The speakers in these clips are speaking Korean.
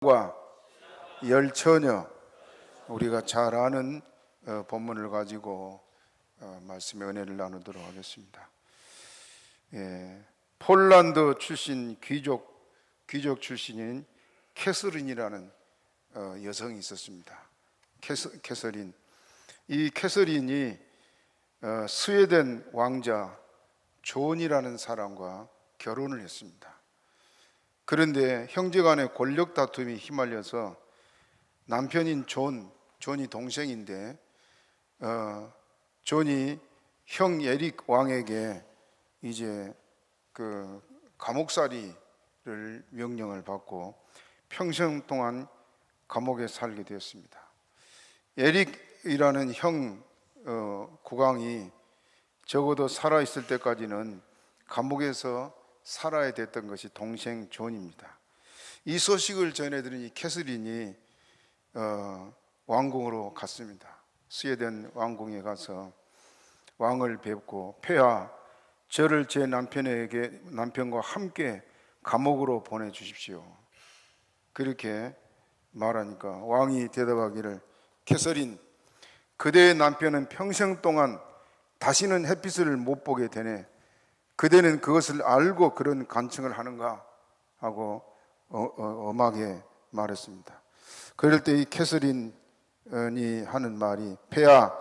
과 열처녀, 우리가 잘 아는 본문을 가지고 말씀의 은혜를 나누도록 하겠습니다. 폴란드 출신 귀족 출신인 캐서린이라는 여성이 있었습니다. 캐서린. 이 캐서린이 스웨덴 왕자 존이라는 사람과 결혼을 했습니다. 그런데 형제간의 권력 다툼이 휘말려서 남편인 존이 동생인데 존이 형 에릭 왕에게 이제 그 감옥살이를 명령을 받고 평생 동안 감옥에 살게 되었습니다. 에릭이라는 형 국왕이 적어도 살아있을 때까지는 감옥에서 살아야 됐던 것이 동생 존입니다. 이 소식을 전해들은 이 캐서린이 왕궁으로 갔습니다. 스웨덴 왕궁에 가서 왕을 뵙고, 폐하, 저를 제 남편과 함께 감옥으로 보내주십시오. 그렇게 말하니까 왕이 대답하기를, 캐서린, 그대의 남편은 평생 동안 다시는 햇빛을 못 보게 되네. 그대는 그것을 알고 그런 간청을 하는가? 하고 엄하게 말했습니다. 그럴 때 이 캐서린이 하는 말이, 폐하,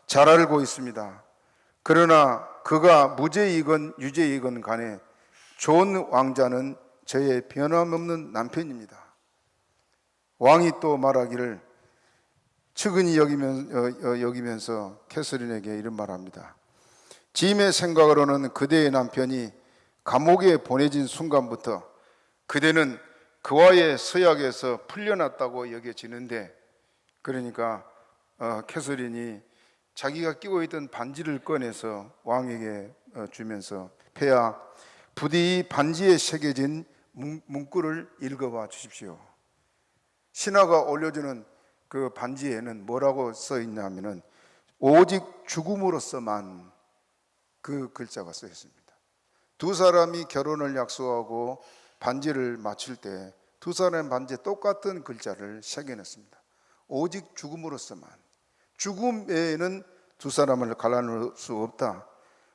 잘 알고 있습니다. 그러나 그가 무죄이건 유죄이건 간에 존 왕자는 저의 변함없는 남편입니다. 왕이 또 말하기를 측은히 여기면서 캐서린에게 이런 말합니다. 짐의 생각으로는 그대의 남편이 감옥에 보내진 순간부터 그대는 그와의 서약에서 풀려났다고 여겨지는데, 그러니까 캐서린이 자기가 끼고 있던 반지를 꺼내서 왕에게 주면서, 폐하, 부디 이 반지에 새겨진 문구를 읽어봐 주십시오. 신하가 올려주는 그 반지에는 뭐라고 써 있냐면은 오직 죽음으로서만, 그 글자가 써 있습니다. 두 사람이 결혼을 약속하고 반지를 맞출 때 두 사람의 반지에 똑같은 글자를 새겨냈습니다. 오직 죽음으로서만, 죽음 외에는 두 사람을 갈라놓을 수 없다.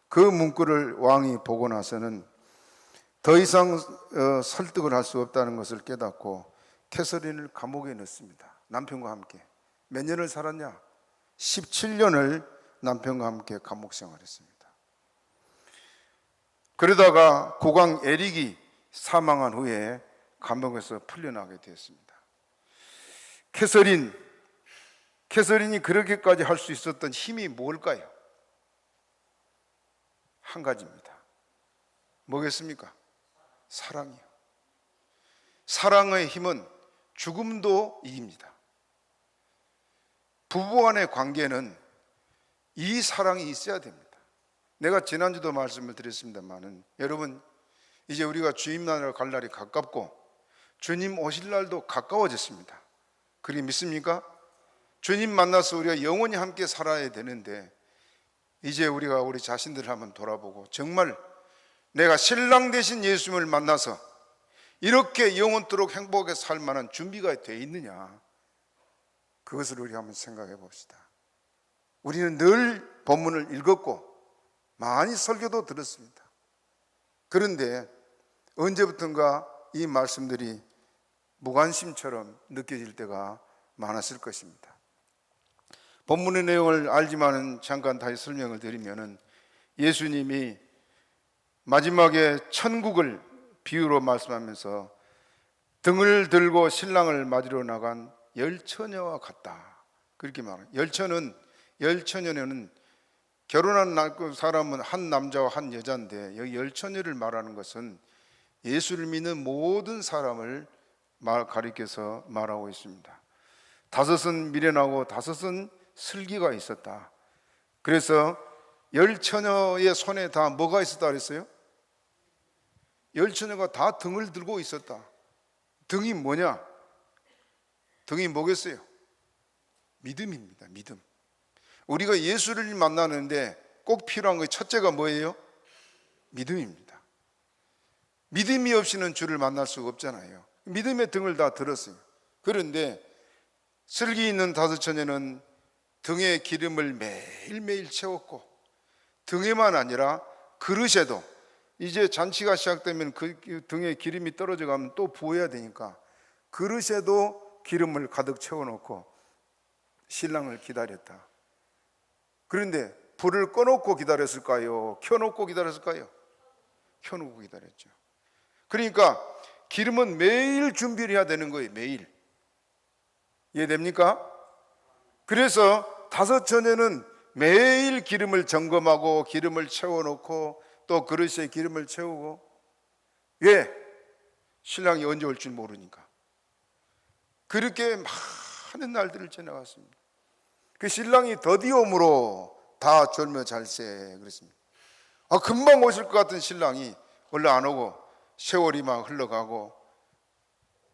그 문구를 왕이 보고 나서는 더 이상 설득을 할 수 없다는 것을 깨닫고 캐서린을 감옥에 넣습니다. 남편과 함께. 몇 년을 살았냐? 17년을 남편과 함께 감옥 생활했습니다. 그러다가 국왕 에릭이 사망한 후에 감옥에서 풀려나게 되었습니다. 캐서린이 그렇게까지 할 수 있었던 힘이 뭘까요? 한 가지입니다. 뭐겠습니까? 사랑이요. 사랑의 힘은 죽음도 이깁니다. 부부간의 관계는 이 사랑이 있어야 됩니다. 내가 지난주도 말씀을 드렸습니다만은, 여러분, 이제 우리가 주님 나라로 갈 날이 가깝고 주님 오실 날도 가까워졌습니다. 그리 믿습니까? 주님 만나서 우리가 영원히 함께 살아야 되는데, 이제 우리가 우리 자신들을 한번 돌아보고, 정말 내가 신랑 되신 예수님을 만나서 이렇게 영원토록 행복하게 살 만한 준비가 되어 있느냐, 그것을 우리 한번 생각해 봅시다. 우리는 늘 본문을 읽었고 많이 설교도 들었습니다. 그런데 언제부턴가 이 말씀들이 무관심처럼 느껴질 때가 많았을 것입니다. 본문의 내용을 알지만은 잠깐 다시 설명을 드리면은, 예수님이 마지막에 천국을 비유로 말씀하면서 등을 들고 신랑을 맞으러 나간 열처녀와 같다, 그렇게 말합니다. 열처녀는 결혼한 사람은 한 남자와 한 여자인데, 여기 열처녀를 말하는 것은 예수를 믿는 모든 사람을 가리켜서 말하고 있습니다. 5은 미련하고 5은 슬기가 있었다. 그래서 열처녀의 손에 다 뭐가 있었다 그랬어요? 열처녀가 다 등을 들고 있었다. 등이 뭐냐? 등이 뭐겠어요? 믿음입니다. 믿음. 우리가 예수를 만나는데 꼭 필요한 것 첫째가 뭐예요? 믿음입니다. 믿음이 없이는 주를 만날 수가 없잖아요. 믿음의 등을 다 들었어요. 그런데 슬기 있는 다섯 처녀는 등에 기름을 매일매일 채웠고, 등에만 아니라 그릇에도, 이제 잔치가 시작되면 그 등에 기름이 떨어져 가면 또 부어야 되니까 그릇에도 기름을 가득 채워놓고 신랑을 기다렸다. 그런데 불을 꺼놓고 기다렸을까요? 켜놓고 기다렸을까요? 켜놓고 기다렸죠. 그러니까 기름은 매일 준비를 해야 되는 거예요. 매일. 이해됩니까? 그래서 다섯 처녀는 매일 기름을 점검하고 기름을 채워놓고 또 그릇에 기름을 채우고. 왜? 신랑이 언제 올 줄 모르니까. 그렇게 많은 날들을 지나갔습니다. 그 신랑이 더디옴으로 다 졸며 잘세 그랬습니다. 금방 오실 것 같은 신랑이 원래 안 오고 세월이 막 흘러가고,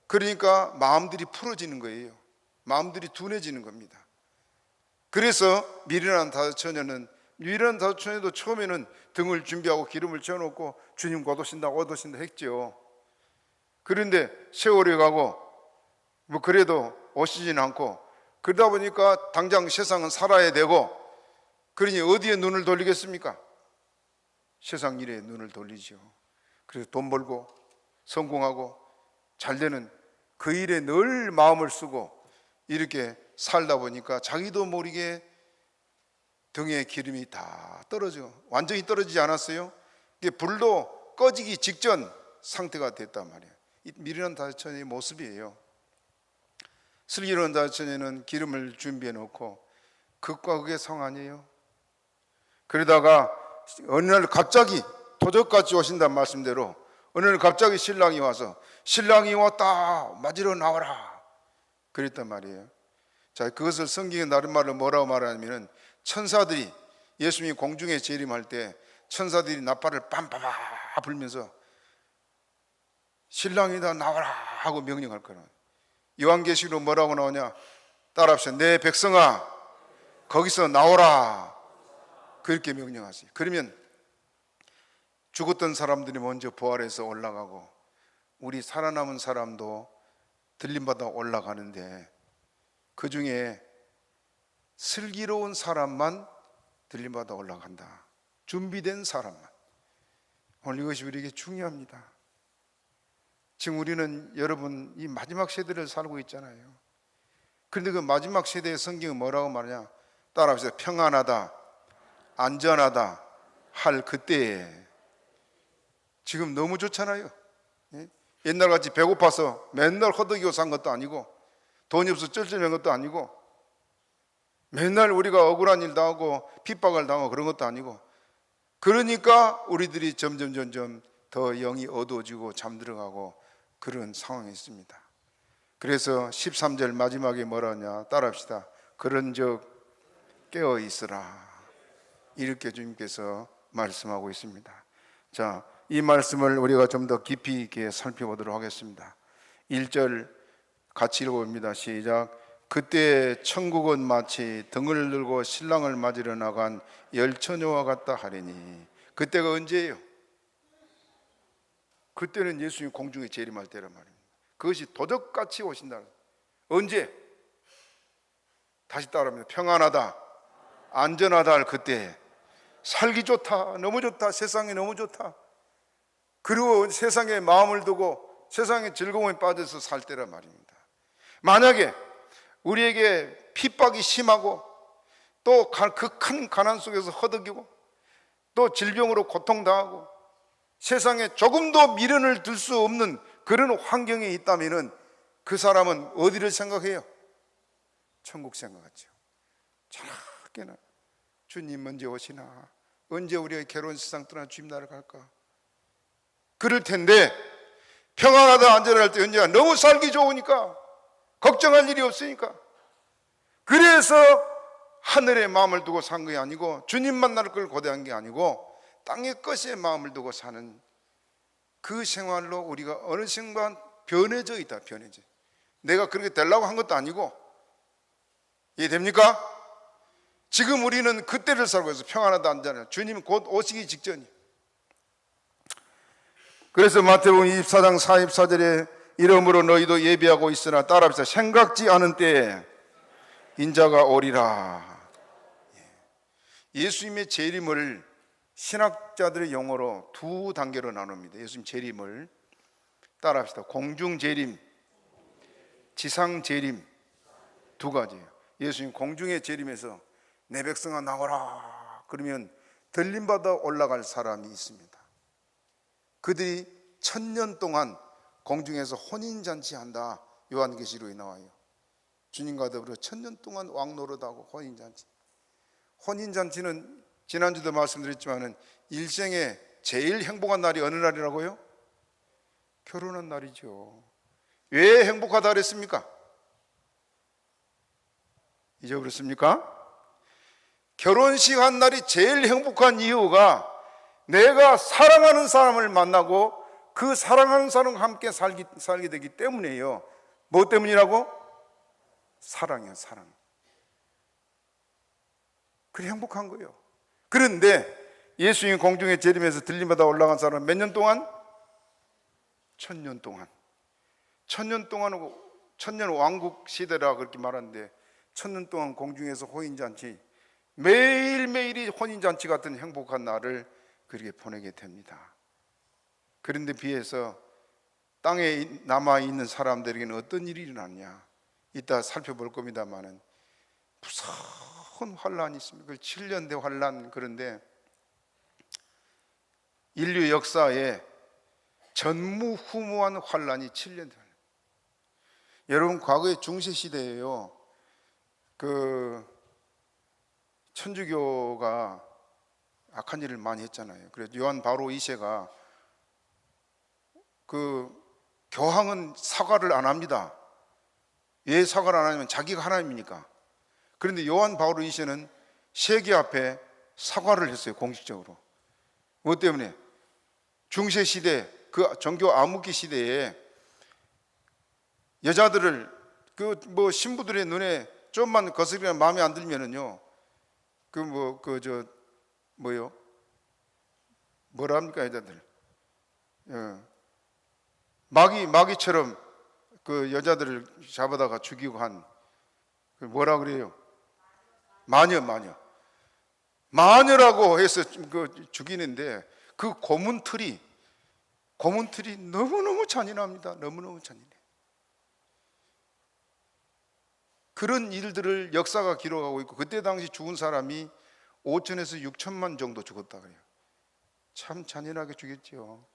그러니까 마음들이 풀어지는 거예요. 마음들이 둔해지는 겁니다. 그래서 미련한 다섯 처녀는, 미련한 다섯 처녀도 처음에는 등을 준비하고 기름을 채워놓고 주님 곧 오신다 했죠. 그런데 세월이 가고 뭐 그래도 오시진 않고, 그러다 보니까 당장 세상은 살아야 되고, 그러니 어디에 눈을 돌리겠습니까? 세상 일에 눈을 돌리죠. 그래서 돈 벌고 성공하고 잘되는 그 일에 늘 마음을 쓰고 이렇게 살다 보니까 자기도 모르게 등에 기름이 다 떨어져, 완전히 떨어지지 않았어요. 이게 불도 꺼지기 직전 상태가 됐단 말이에요. 이 미련한 다섯 처녀의 모습이에요. 슬기로운 다섯 처녀는 기름을 준비해 놓고 극과 극의 상 아니에요. 그러다가 어느 날 갑자기 도적같이 오신다는 말씀대로 어느 날 갑자기 신랑이 와서 신랑이 왔다 맞으러 나와라 그랬단 말이에요. 자, 그것을 성경의 다른 말로 뭐라고 말하냐면, 천사들이 예수님이 공중에 재림할 때 천사들이 나팔을 빰빠바 불면서 신랑이다 나와라 하고 명령할 거라. 요한계시록으로 뭐라고 나오냐? 따라합시다. 내 백성아 거기서 나오라 그렇게 명령하세요. 그러면 죽었던 사람들이 먼저 부활해서 올라가고 우리 살아남은 사람도 들림받아 올라가는데, 그 중에 슬기로운 사람만 들림받아 올라간다. 준비된 사람만. 오늘 이것이 우리에게 중요합니다. 지금 우리는 여러분 이 마지막 세대를 살고 있잖아요. 그런데 그 마지막 세대의 성경은 뭐라고 말하냐? 따라합시다. 평안하다, 안전하다 할 그때에. 지금 너무 좋잖아요. 옛날같이 배고파서 맨날 허덕이고 산 것도 아니고, 돈이 없어서 쩔쩔맨 것도 아니고, 맨날 우리가 억울한 일 당하고 핍박을 당하고 그런 것도 아니고, 그러니까 우리들이 점점 더 영이 어두워지고 잠들어가고 그런 상황이 있습니다. 그래서 13절 마지막에 뭐라 하냐? 따라합시다. 그런즉 깨어 있으라 이렇게 주님께서 말씀하고 있습니다. 자, 이 말씀을 우리가 좀 더 깊이 있게 살펴보도록 하겠습니다. 1절 같이 읽어봅니다. 시작. 그때 천국은 마치 등을 들고 신랑을 맞으러 나간 열 처녀와 같다 하리니. 그때가 언제예요? 그때는 예수님 공중에 재림할 때란 말입니다. 그것이 도적같이 오신다. 언제? 다시 따라합니다. 평안하다, 안전하다 할 그때. 살기 좋다, 너무 좋다, 세상이 너무 좋다, 그리고 세상에 마음을 두고 세상의 즐거움에 빠져서 살 때란 말입니다. 만약에 우리에게 핍박이 심하고 또 극한 가난 속에서 허덕이고 또 질병으로 고통당하고 세상에 조금도 미련을 들 수 없는 그런 환경에 있다면 그 사람은 어디를 생각해요? 천국 생각하죠. 저렇게나 주님 언제 오시나, 언제 우리가 괴로운 세상 떠나 주님 나라를 갈까 그럴 텐데, 평안하다 안전할 때 언제나 너무 살기 좋으니까 걱정할 일이 없으니까, 그래서 하늘에 마음을 두고 산 게 아니고 주님 만날 걸 고대한 게 아니고 땅의 것에 마음을 두고 사는 그 생활로 우리가 어느 순간 변해져 있다. 변해져. 내가 그렇게 되려고 한 것도 아니고. 이해됩니까? 지금 우리는 그때를 살고 있어요. 평안하다 안전하다. 주님 곧 오시기 직전이. 그래서 마태복음 24장 44절에 이러므로 너희도 예비하고 있으나 따라합시다. 생각지 않은 때에 인자가 오리라. 예수님의 재림을 신학자들의 용어로 두 단계로 나눕니다. 예수님 재림을 따라합시다. 공중 재림, 지상 재림, 두 가지예요. 예수님 공중의 재림에서 내 백성아 나오라 그러면 들림받아 올라갈 사람이 있습니다. 그들이 1000년 동안 공중에서 혼인잔치한다. 요한계시록에 나와요. 주님과 더불어 1000년 동안 왕노릇하고 혼인잔치. 혼인잔치는 지난주도 말씀드렸지만 일생에 제일 행복한 날이 어느 날이라고요? 결혼한 날이죠. 왜 행복하다 그랬습니까? 잊어버렸습니까? 결혼식 한 날이 제일 행복한 이유가 내가 사랑하는 사람을 만나고 그 사랑하는 사람과 함께 살게 되기 때문이에요. 뭐 때문이라고? 사랑이에요, 사랑. 그래 행복한 거예요. 그런데 예수님 공중에 재림해서 들림받아 올라간 사람은 몇 년 동안? 1000년 동안. 1000년 동안, 1000년 왕국 시대라 그렇게 말하는데 1000년 동안 공중에서 혼인잔치, 매일매일이 혼인잔치 같은 행복한 날을 그렇게 보내게 됩니다. 그런데 비해서 땅에 남아있는 사람들에게는 어떤 일이 일어났냐, 이따 살펴볼 겁니다만은 무서운 환란이 있습니다. 7년대 환란. 그런데 인류 역사에 전무후무한 환란이 7년대 환란. 여러분 과거의 중세시대에요, 천주교가 악한 일을 많이 했잖아요. 그래서 요한 바로 2세가 교황은 사과를 안 합니다. 왜 사과를 안 하냐면 자기가 하나님이니까. 그런데 요한 바로 2세는 세계 앞에 사과를 했어요, 공식적으로. 뭐 때문에? 중세시대, 그 종교 암흑기 시대에 여자들을 신부들의 눈에 좀만 거슬리면 마음에 안 들면은요, 뭐랍니까, 여자들? 마귀처럼 그 여자들을 잡아다가 죽이고 한, 뭐라 그래요? 마녀라고 해서 죽이는데 그 고문틀이 너무너무 잔인합니다. 너무너무 잔인해. 그런 일들을 역사가 기록하고 있고, 그때 당시 죽은 사람이 5천에서 6천만 정도 죽었다 그래요. 참 잔인하게 죽였죠.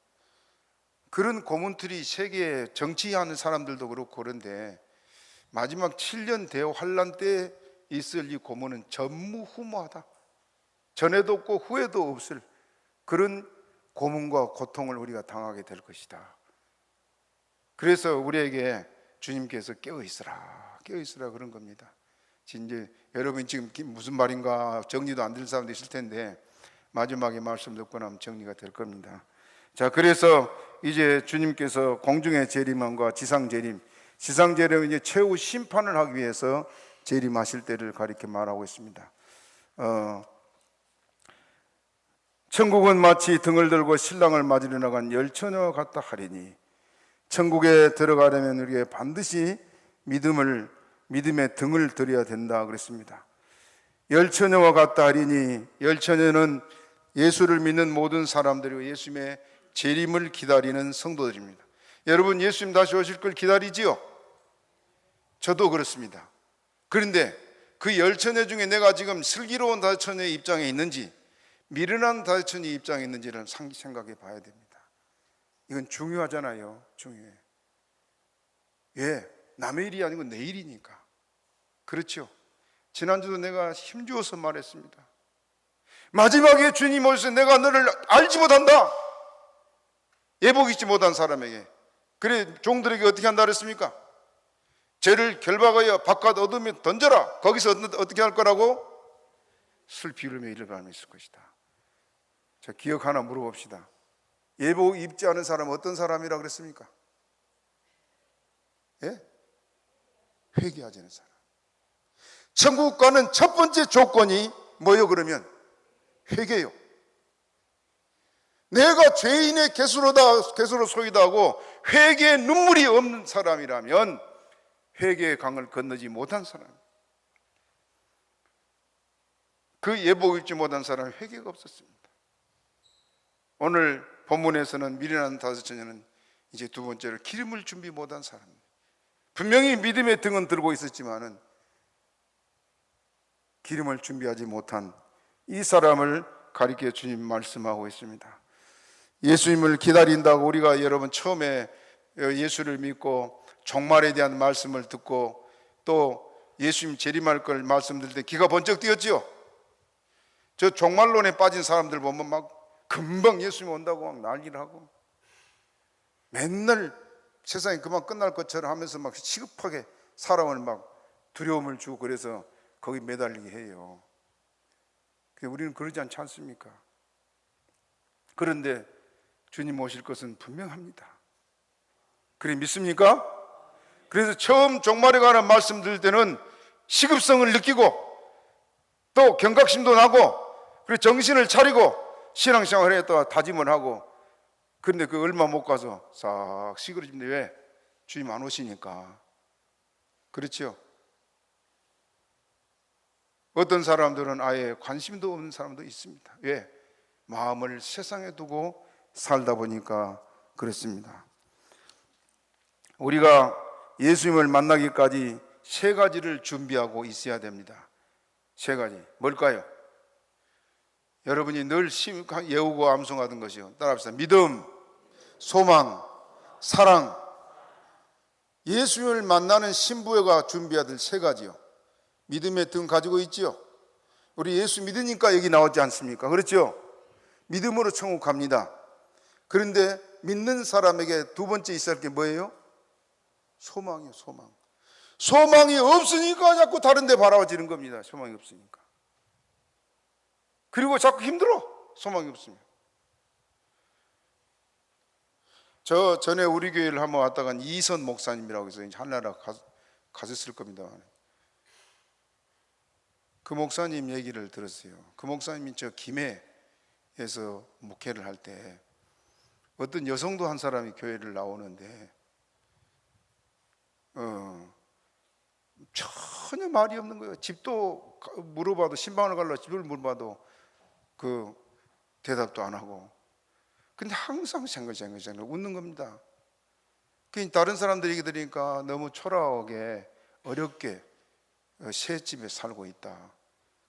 그런 고문틀이 세계에 정치하는 사람들도 그렇고 그런데 마지막 7년 대환란 때 있을 이 고문은 전무후무하다. 전에도 없고 후에도 없을 그런 고문과 고통을 우리가 당하게 될 것이다. 그래서 우리에게 주님께서 깨어있으라 그런 겁니다. 이제 여러분 지금 무슨 말인가 정리도 안 될 사람도 있을 텐데 마지막에 말씀 듣고 나면 정리가 될 겁니다. 자, 그래서 이제 주님께서 공중의 재림함과 지상 재림은 이제 최후 심판을 하기 위해서 재림하실 때를 가리켜 말하고 있습니다. 천국은 마치 등을 들고 신랑을 맞으러 나간 열처녀와 같다 하리니, 천국에 들어가려면 우리가 반드시 믿음의 등을 들여야 된다 그랬습니다. 열처녀와 같다 하리니, 열처녀는 예수를 믿는 모든 사람들이고 예수님의 재림을 기다리는 성도들입니다. 여러분 예수님 다시 오실 걸 기다리지요? 저도 그렇습니다. 그런데 그 열처녀 중에 내가 지금 슬기로운 다처녀의 입장에 있는지 미련한 다처녀의 입장에 있는지를 생각해 봐야 됩니다. 이건 중요하잖아요. 중요해. 왜? 남의 일이 아니고 내 일이니까. 그렇죠? 지난주도 내가 힘주어서 말했습니다. 마지막에 주님 오셔서 내가 너를 알지 못한다, 예복 잊지 못한 사람에게. 그래 종들에게 어떻게 한다 그랬습니까? 죄를 결박하여 바깥 어둠에 던져라. 거기서 어떻게 할 거라고? 슬피울며 이를 가며 있을 것이다. 자, 기억 하나 물어봅시다. 예복 입지 않은 사람은 어떤 사람이라 그랬습니까? 예? 회개하지 않은 사람. 천국 가는 첫 번째 조건이 뭐요 그러면? 회개요. 내가 죄인의 개수로 소이다 하고 회개의 눈물이 없는 사람이라면 회개의 강을 건너지 못한 사람, 그 예복을 입지 못한 사람은 회개가 없었습니다. 오늘 본문에서는 미련한 다섯 처녀는 이제 두 번째로 기름을 준비 못한 사람, 분명히 믿음의 등은 들고 있었지만은 기름을 준비하지 못한 이 사람을 가리켜 주님 말씀하고 있습니다. 예수님을 기다린다고 우리가 여러분 처음에 예수를 믿고 종말에 대한 말씀을 듣고 또 예수님 재림할 걸 말씀드릴 때 기가 번쩍 뛰었지요. 저 종말론에 빠진 사람들 보면 막 금방 예수님 온다고 막 난리를 하고 맨날 세상이 그만 끝날 것처럼 하면서 막 시급하게 사람을 막 두려움을 주고 그래서 거기 매달리게 해요. 우리는 그러지 않지 않습니까? 그런데 주님 오실 것은 분명합니다. 그래 믿습니까? 그래서 처음 종말에 관한 말씀 드릴 때는 시급성을 느끼고 또 경각심도 나고 그리고 정신을 차리고 신앙생활을 했다가 다짐을 하고, 그런데 그 얼마 못 가서 싹 시끄러집니다. 왜? 주님 안 오시니까. 그렇죠? 어떤 사람들은 아예 관심도 없는 사람도 있습니다. 왜? 마음을 세상에 두고 살다 보니까 그렇습니다. 우리가 예수님을 만나기까지 세 가지를 준비하고 있어야 됩니다. 세 가지. 뭘까요? 여러분이 늘 예우고 암송하던 것이요. 따라합시다. 믿음, 소망, 사랑. 예수님을 만나는 신부가 준비해야 될 세 가지요. 믿음의 등 가지고 있지요. 우리 예수 믿으니까 여기 나오지 않습니까? 그렇죠? 믿음으로 천국 갑니다. 그런데 믿는 사람에게 두 번째 있어야 할 게 뭐예요? 소망이요. 소망. 소망이 없으니까 자꾸 다른 데 바라봐지는 겁니다. 소망이 없으니까. 그리고 자꾸 힘들어. 소망이 없으면. 저 전에 우리 교회를 한번 왔다가 이선 목사님이라고 해서 하늘나라 가셨을 겁니다. 그 목사님 얘기를 들었어요. 그 목사님이 저 김해에서 목회를 할 때 어떤 여성도 한 사람이 교회를 나오는데 전혀 말이 없는 거예요. 집도 물어봐도, 신방을 가려고 집을 물어봐도 그 대답도 안 하고, 근데 항상 생글생글 웃는 겁니다. 다른 사람들 얘기 들으니까 너무 초라하게 어렵게 새 집에 살고 있다.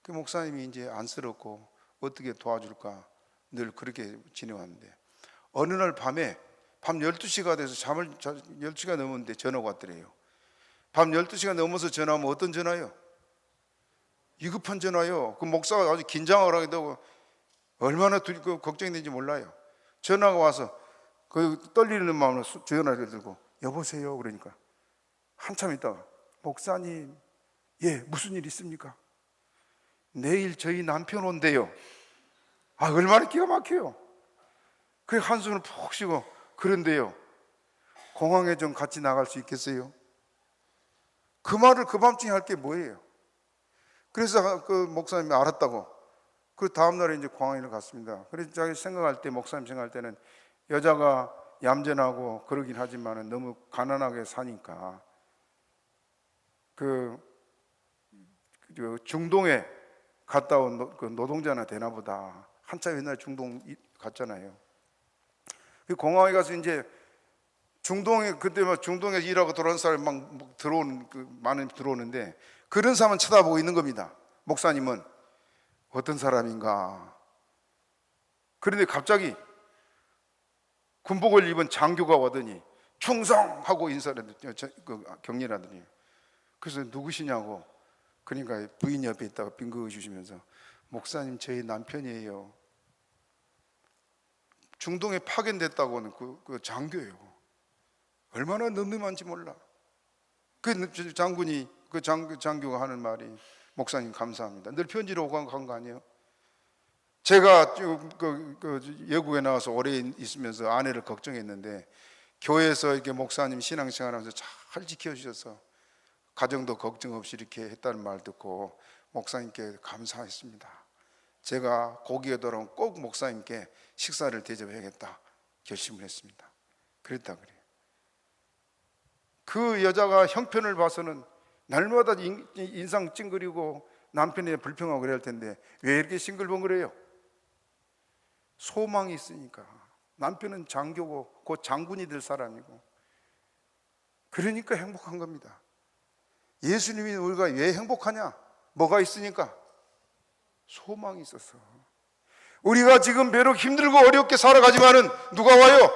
그 목사님이 이제 안쓰럽고 어떻게 도와줄까 늘 그렇게 지내왔는데, 어느 날 밤에 밤 12시가 돼서 12시가 넘었는데 전화가 왔더래요. 밤 12시가 넘어서 전화하면 어떤 전화요? 위급한 전화요. 그 목사가 아주 긴장을 하게 되고 얼마나 걱정이 되는지 몰라요. 전화가 와서 그 떨리는 마음으로 전화를 들고 여보세요 그러니까 한참 있다가 목사님, 예, 무슨 일 있습니까? 내일 저희 남편 온대요. 아, 얼마나 기가 막혀요. 그래 한숨을 푹 쉬고, 그런데요, 공항에 좀 같이 나갈 수 있겠어요? 그 말을 그 밤중에 할 게 뭐예요? 그래서 그 목사님이 알았다고. 그 다음날에 이제 공항에 갔습니다. 그래서 자기 생각할 때, 목사님 생각할 때는 여자가 얌전하고 그러긴 하지만 너무 가난하게 사니까 그 중동에 갔다 온 그 노동자나 되나 보다. 한참 옛날 중동 갔잖아요. 그 공항에 가서 이제 중동에, 그때 막 중동에서 일하고 들어온 사람이 막 들어오는, 많은 들어오는데 그런 사람은 쳐다보고 있는 겁니다. 목사님은 어떤 사람인가. 그런데 갑자기 군복을 입은 장교가 오더니 충성하고 인사를 격려를 하더니, 그래서 누구시냐고. 그러니까 부인 옆에 있다가 빙긋 주시면서 목사님, 저희 남편이에요. 중동에 파견됐다고는 그 장교예요. 얼마나 늠름한지 몰라. 그 장군이, 그 장교가 하는 말이, 목사님 감사합니다. 늘 편지로 오고 간 거 아니에요? 제가 외국에 나와서 오래 있으면서 아내를 걱정했는데 교회에서 이렇게 목사님 신앙생활하면서 잘 지켜주셔서 가정도 걱정 없이 이렇게 했다는 말 듣고 목사님께 감사했습니다. 제가 고기에 돌아온 꼭 목사님께 식사를 대접해야겠다 결심을 했습니다. 그랬다 그래요. 그 여자가 형편을 봐서는 날마다 인상 찡그리고 남편에 불평하고 그래야 할 텐데 왜 이렇게 싱글벙글해요? 소망이 있으니까. 남편은 장교고 곧 장군이 될 사람이고, 그러니까 행복한 겁니다. 예수님이 우리가 왜 행복하냐? 뭐가 있으니까? 소망이 있어서. 우리가 지금 비록 힘들고 어렵게 살아가지만은 누가 와요?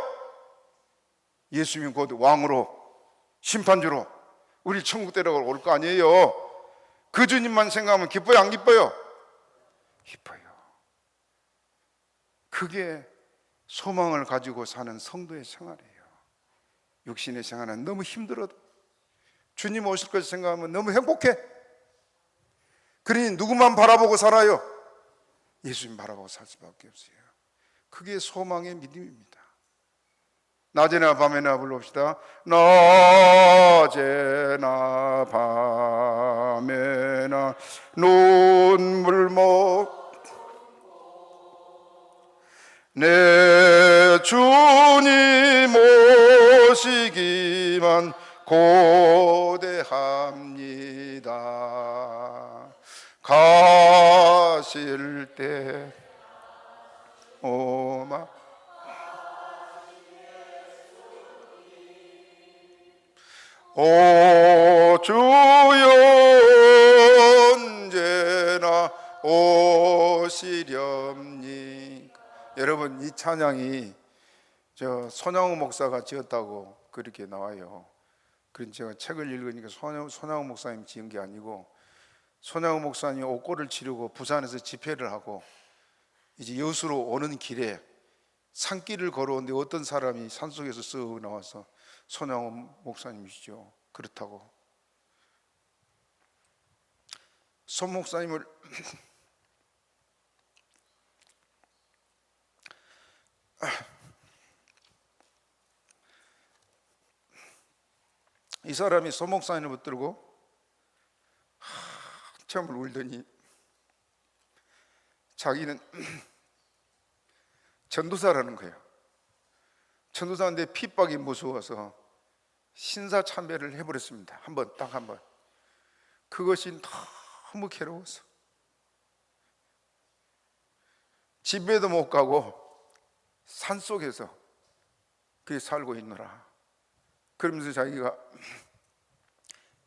예수님 곧 왕으로, 심판주로 우리 천국 데려가 올 거 아니에요. 그 주님만 생각하면 기뻐요, 안 기뻐요? 기뻐요. 그게 소망을 가지고 사는 성도의 생활이에요. 육신의 생활은 너무 힘들어도 주님 오실 것을 생각하면 너무 행복해. 그러니 누구만 바라보고 살아요? 예수님 바라보고 살 수밖에 없어요. 그게 소망의 믿음입니다. 낮에나 밤에나 불러봅시다. 낮에나 밤에나 눈물 내 주님 오시기만 고대합니다. 가실 때 오마 오 주여 언제나 오시렵니까? 여러분, 이 찬양이 저 손양호 목사가 지었다고 그렇게 나와요. 그래서 제가 책을 읽으니까 손양호 목사님 지은 게 아니고, 손양호 목사님 옥고를 치르고 부산에서 집회를 하고 이제 여수로 오는 길에 산길을 걸어오는데 어떤 사람이 산속에서 쓱 나와서 손양호 목사님이시죠. 그렇다고. 손 목사님을 이 사람이 손 목사님을 붙들고 한참을 울더니 자기는 전도사라는 거예요. 전도사인데 핍박이 무서워서 신사참배를 해버렸습니다. 딱 한 번. 그것이 너무 괴로워서 집에도 못 가고 산속에서 그게 살고 있노라. 그러면서 자기가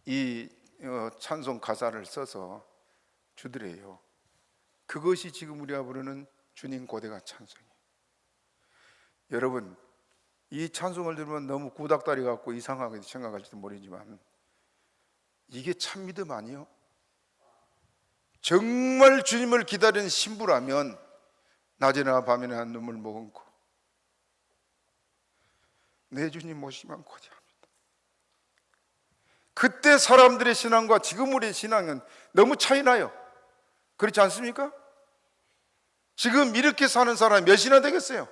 이 찬송 가사를 써서 주더래요. 그것이 지금 우리가 부르는 주님 고대가 찬송이에요. 여러분, 이 찬송을 들으면 너무 구닥다리 같고 이상하게 생각할지도 모르지만 이게 참 믿음 아니요? 정말 주님을 기다리는 신부라면 낮에나 밤에나 눈물 머금고 내 주님 오시면 고대합니다. 그때 사람들의 신앙과 지금 우리의 신앙은 너무 차이 나요. 그렇지 않습니까? 지금 이렇게 사는 사람이 몇이나 되겠어요?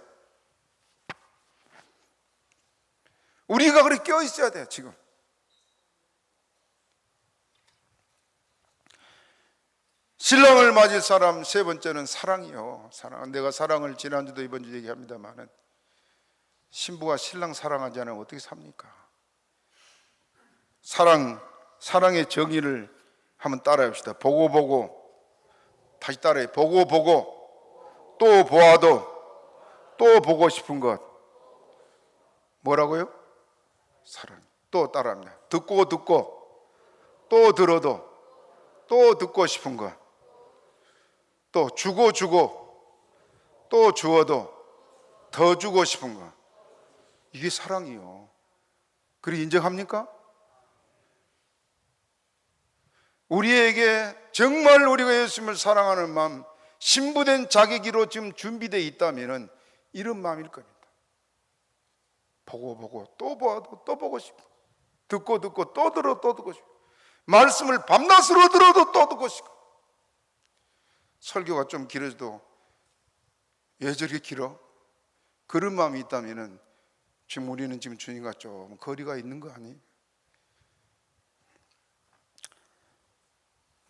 우리가 그렇게 깨어 있어야 돼요. 지금 신랑을 맞을 사람 세 번째는 사랑이요. 사랑. 내가 사랑을 지난주도 이번주 얘기합니다만은 신부가 신랑 사랑하지 않으면 어떻게 삽니까? 사랑의 정의를 한번 따라합시다. 보고 다시 따라해. 보고 또 보아도 또 보고 싶은 것 뭐라고요? 사랑. 또 따라합니다. 듣고 또 들어도 또 듣고 싶은 것, 또 주고 또 주어도 더 주고 싶은 것. 이게 사랑이요. 그리 인정합니까? 우리에게 정말 우리가 예수님을 사랑하는 마음, 신부된 자격으로 지금 준비되어 있다면 이런 마음일 겁니다. 보고 또 보아도 또 보고 싶고, 듣고 또 들어 또 듣고 싶고, 말씀을 밤낮으로 들어도 또 듣고 싶고. 설교가 좀 길어도 왜 저렇게 길어? 그런 마음이 있다면 지금 우리는 지금 주님과 좀 거리가 있는 거 아니에요?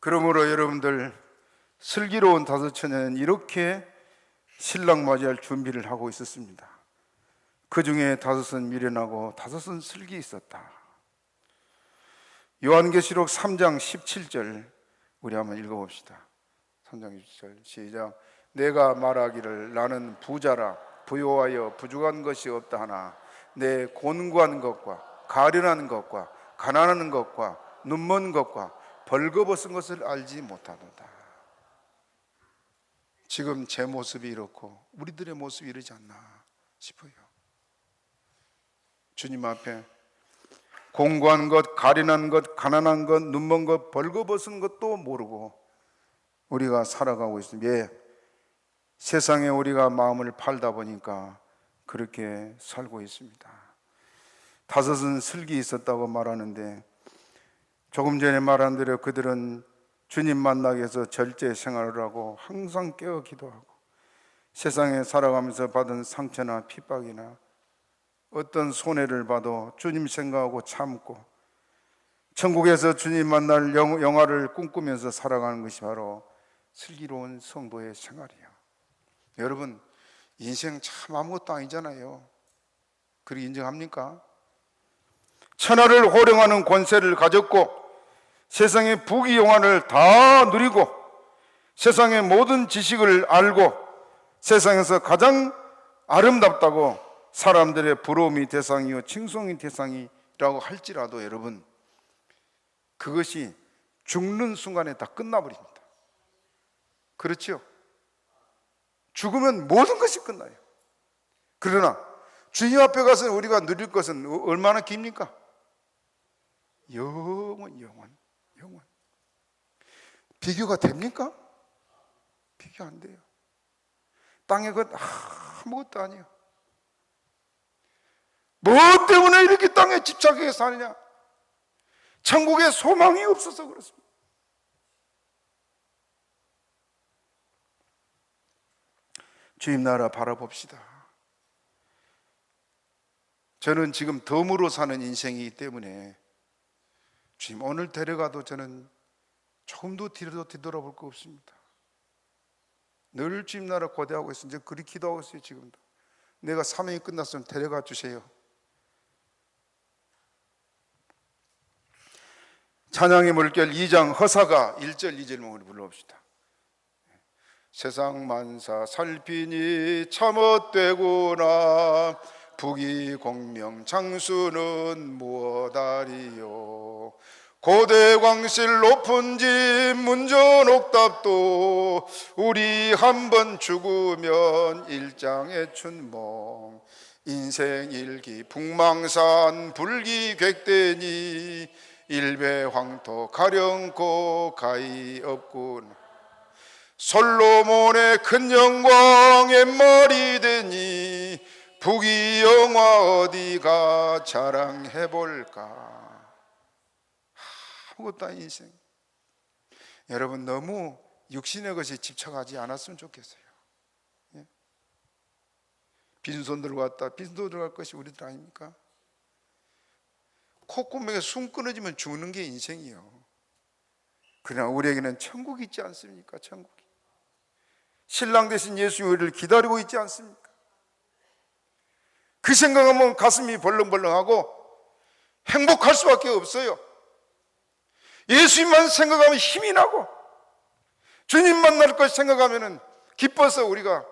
그러므로 여러분들, 슬기로운 다섯 처녀는 이렇게 신랑 맞이할 준비를 하고 있었습니다. 그 중에 다섯은 미련하고 다섯은 슬기 있었다. 요한계시록 3장 17절 우리 한번 읽어봅시다. 3장 17절 시작. 내가 말하기를 나는 부자라 부요하여 부족한 것이 없다 하나 내 곤고한 것과 가련한 것과 가난한 것과 눈먼 것과 벌거벗은 것을 알지 못하도다. 지금 제 모습이 이렇고 우리들의 모습이 이러지 않나 싶어요. 주님 앞에 공고한 것, 가련한 것, 가난한 것, 눈먼 것, 벌거벗은 것도 모르고 우리가 살아가고 있습니다. 예, 세상에 우리가 마음을 팔다 보니까 그렇게 살고 있습니다. 다섯은 슬기 있었다고 말하는데 조금 전에 말한 대로 그들은 주님 만나기 위해서 절제 생활을 하고 항상 깨어 기도하고 세상에 살아가면서 받은 상처나 핍박이나 어떤 손해를 봐도 주님 생각하고 참고 천국에서 주님 만날 영화를 꿈꾸면서 살아가는 것이 바로 슬기로운 성도의 생활이에요. 여러분, 인생 참 아무것도 아니잖아요. 그렇게 인정합니까? 천하를 호령하는 권세를 가졌고 세상의 부귀영화를 다 누리고 세상의 모든 지식을 알고 세상에서 가장 아름답다고 사람들의 부러움이 대상이요 칭송이 대상이라고 할지라도 여러분, 그것이 죽는 순간에 다 끝나버립니다. 그렇죠? 죽으면 모든 것이 끝나요. 그러나 주님 앞에 가서 우리가 누릴 것은 얼마나 깁니까? 영원. 비교가 됩니까? 비교 안 돼요. 땅의 것 아무것도 아니에요. 뭐 때문에 이렇게 땅에 집착해서 사느냐? 천국에 소망이 없어서 그렇습니다. 주님 나라 바라봅시다. 저는 지금 덤으로 사는 인생이기 때문에 주님 오늘 데려가도 저는 조금도 뒤돌아볼 거 없습니다. 늘 주님 나라 고대하고 있어요. 이제 그리 기도하고 있어요. 지금도 내가 사명이 끝났으면 데려가 주세요. 찬양의 물결 2장 허사가 1절 2절만 우리 불러봅시다. 세상 만사 살피니 참헛되구나 부귀 공명 장수는 무엇하리요 고대 광실 높은 집 문전 옥탑도 우리 한번 죽으면 일장의 춘몽 인생 일기 북망산 불기 객대니 일배 황토 가령고 가히 없구나 솔로몬의 큰 영광 옛말이 되니 부귀영화 어디가 자랑해볼까. 아무것도 아닌 인생. 여러분 너무 육신의 것에 집착하지 않았으면 좋겠어요. 예? 빈손 들고 왔다 빈손 들고 갈 것이 우리들 아닙니까? 콧구멍에 숨 끊어지면 죽는 게 인생이에요. 그러나 우리에게는 천국이 있지 않습니까? 천국이. 신랑 대신 예수님이 우리를 기다리고 있지 않습니까? 그 생각하면 가슴이 벌렁벌렁하고 행복할 수밖에 없어요. 예수님만 생각하면 힘이 나고 주님 만날 것 생각하면 기뻐서 우리가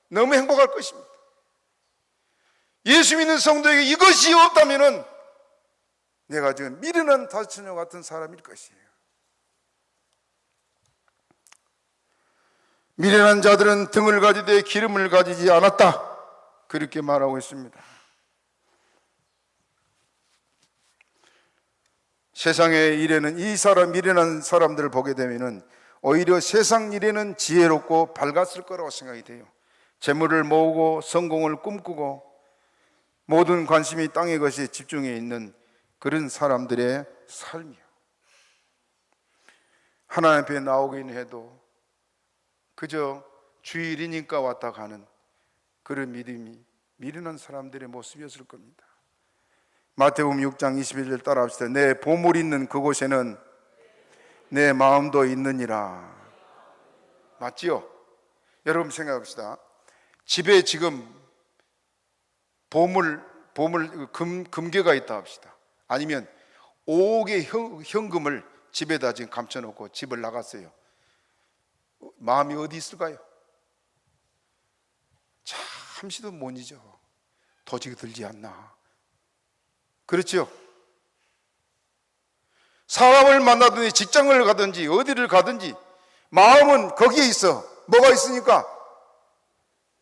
너무 행복할 것입니다. 예수 믿는 성도에게 이것이 없다면 내가 지금 미련한 다섯 처녀 같은 사람일 것이에요. 미련한 자들은 등을 가지되 기름을 가지지 않았다, 그렇게 말하고 있습니다. 세상의 일에는 이 사람 미련한 사람들을 보게 되면은 오히려 세상 일에는 지혜롭고 밝았을 거라고 생각이 돼요. 재물을 모으고 성공을 꿈꾸고 모든 관심이 땅의 것에 집중해 있는 그런 사람들의 삶이요. 하나님 앞에 나오긴 해도 그저 주일이니까 왔다 가는 그런 믿음이 미련한 사람들의 모습이었을 겁니다. 마태복음 6장 21절 따라합시다. 내 보물 있는 그곳에는 내 마음도 있느니라. 맞지요? 여러분 생각합시다. 집에 지금 금괴가 있다 합시다. 아니면 5억의 현금을 집에다 지금 감춰놓고 집을 나갔어요. 마음이 어디 있을까요? 잠시도 못 잊어. 도저히 들지 않나. 그렇죠? 사람을 만나든지 직장을 가든지 어디를 가든지 마음은 거기에 있어. 뭐가 있으니까?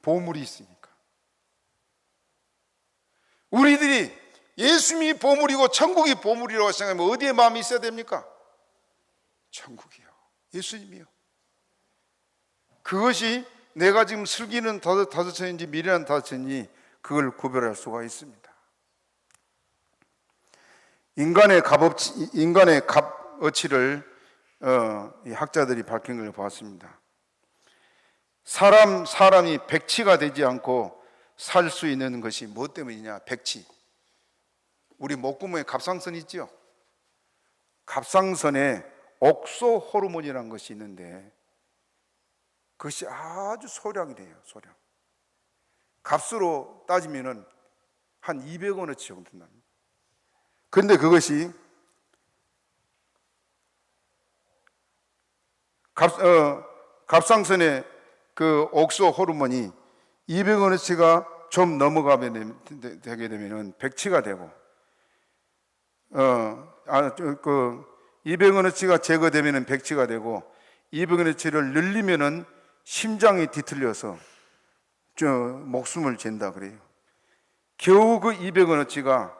보물이 있으니까. 우리들이 예수님이 보물이고 천국이 보물이라고 생각하면 어디에 마음이 있어야 됩니까? 천국이요. 예수님이요. 그것이 내가 지금 슬기는 다섯천인지 미련한 다섯천인지 그걸 구별할 수가 있습니다. 인간의 값어치를 이 학자들이 밝힌 걸 보았습니다. 사람이 백치가 되지 않고 살 수 있는 것이 무엇 때문이냐? 백치. 우리 목구멍에 갑상선 있죠? 갑상선에 옥소 호르몬이라는 것이 있는데 그것이 아주 소량이 돼요. 소량. 값으로 따지면은 한 200원어치 정도 납니다. 그런데 그것이 갑상선의 그 옥소 호르몬이 200원어치가 좀 되게 되면은 백치가 되고, 200원어치가 제거되면은 백치가 되고, 200원어치를 늘리면은 심장이 뒤틀려서 목숨을 잰다 그래요. 겨우 그 200원어치가